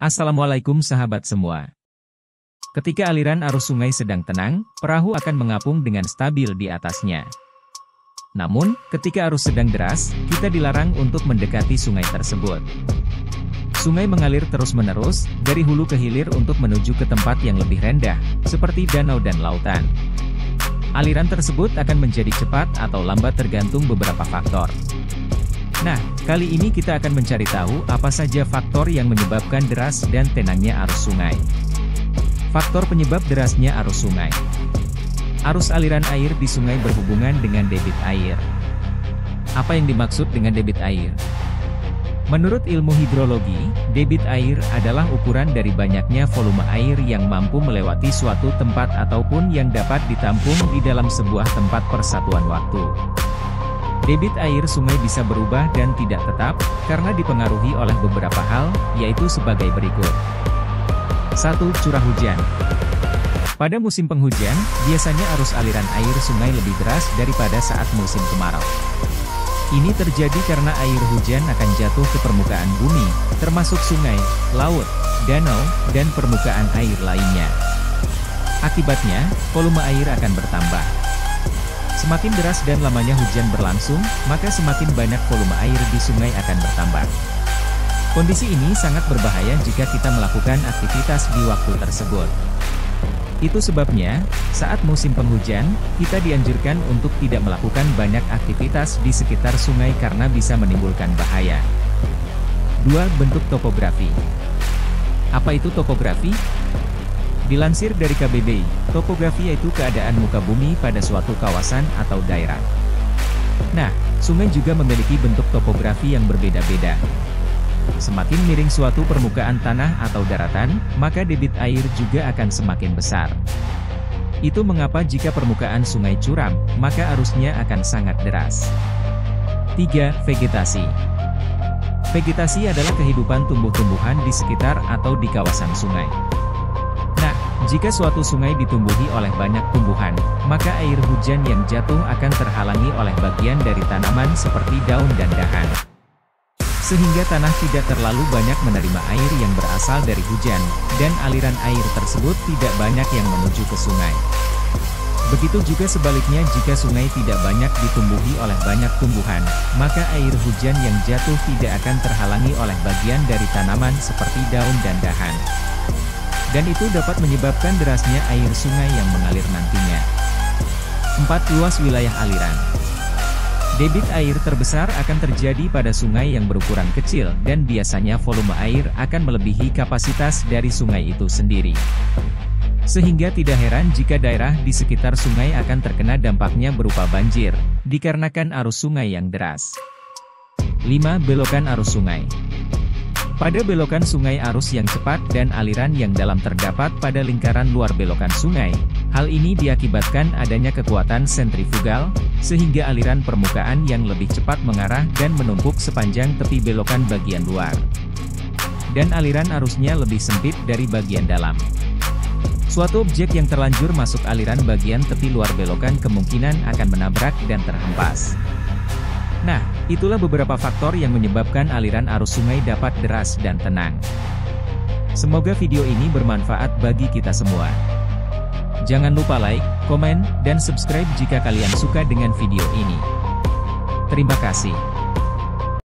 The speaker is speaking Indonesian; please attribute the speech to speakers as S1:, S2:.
S1: Assalamualaikum sahabat semua. Ketika aliran arus sungai sedang tenang, perahu akan mengapung dengan stabil di atasnya. Namun, ketika arus sedang deras, kita dilarang untuk mendekati sungai tersebut. Sungai mengalir terus-menerus, dari hulu ke hilir untuk menuju ke tempat yang lebih rendah, seperti danau dan lautan. Aliran tersebut akan menjadi cepat atau lambat tergantung beberapa faktor. Nah, kali ini kita akan mencari tahu apa saja faktor yang menyebabkan deras dan tenangnya arus sungai. Faktor penyebab derasnya arus sungai. Arus aliran air di sungai berhubungan dengan debit air. Apa yang dimaksud dengan debit air? Menurut ilmu hidrologi, debit air adalah ukuran dari banyaknya volume air yang mampu melewati suatu tempat ataupun yang dapat ditampung di dalam sebuah tempat per satuan waktu. Debit air sungai bisa berubah dan tidak tetap, karena dipengaruhi oleh beberapa hal, yaitu sebagai berikut. 1. Curah hujan. Pada musim penghujan, biasanya arus aliran air sungai lebih deras daripada saat musim kemarau. Ini terjadi karena air hujan akan jatuh ke permukaan bumi, termasuk sungai, laut, danau, dan permukaan air lainnya. Akibatnya, volume air akan bertambah. Semakin deras dan lamanya hujan berlangsung, maka semakin banyak volume air di sungai akan bertambah. Kondisi ini sangat berbahaya jika kita melakukan aktivitas di waktu tersebut. Itu sebabnya, saat musim penghujan, kita dianjurkan untuk tidak melakukan banyak aktivitas di sekitar sungai karena bisa menimbulkan bahaya. 2. Bentuk topografi. Apa itu topografi? Dilansir dari KBBI, topografi yaitu keadaan muka bumi pada suatu kawasan atau daerah. Nah, sungai juga memiliki bentuk topografi yang berbeda-beda. Semakin miring suatu permukaan tanah atau daratan, maka debit air juga akan semakin besar. Itu mengapa jika permukaan sungai curam, maka arusnya akan sangat deras. 3. Vegetasi. Vegetasi adalah kehidupan tumbuh-tumbuhan di sekitar atau di kawasan sungai. Jika suatu sungai ditumbuhi oleh banyak tumbuhan, maka air hujan yang jatuh akan terhalangi oleh bagian dari tanaman seperti daun dan dahan. Sehingga tanah tidak terlalu banyak menerima air yang berasal dari hujan, dan aliran air tersebut tidak banyak yang menuju ke sungai. Begitu juga sebaliknya jika sungai tidak banyak ditumbuhi oleh banyak tumbuhan, maka air hujan yang jatuh tidak akan terhalangi oleh bagian dari tanaman seperti daun dan dahan. Dan itu dapat menyebabkan derasnya air sungai yang mengalir nantinya. 4. Luas wilayah aliran. Debit air terbesar akan terjadi pada sungai yang berukuran kecil dan biasanya volume air akan melebihi kapasitas dari sungai itu sendiri. Sehingga tidak heran jika daerah di sekitar sungai akan terkena dampaknya berupa banjir, dikarenakan arus sungai yang deras. 5. Belokan arus sungai. Pada belokan sungai arus yang cepat dan aliran yang dalam terdapat pada lingkaran luar belokan sungai, hal ini diakibatkan adanya kekuatan sentrifugal, sehingga aliran permukaan yang lebih cepat mengarah dan menumpuk sepanjang tepi belokan bagian luar. Dan aliran arusnya lebih sempit dari bagian dalam. Suatu objek yang terlanjur masuk aliran bagian tepi luar belokan kemungkinan akan menabrak dan terhempas. Nah, itulah beberapa faktor yang menyebabkan aliran arus sungai dapat deras dan tenang. Semoga video ini bermanfaat bagi kita semua. Jangan lupa like, komen, dan subscribe jika kalian suka dengan video ini. Terima kasih.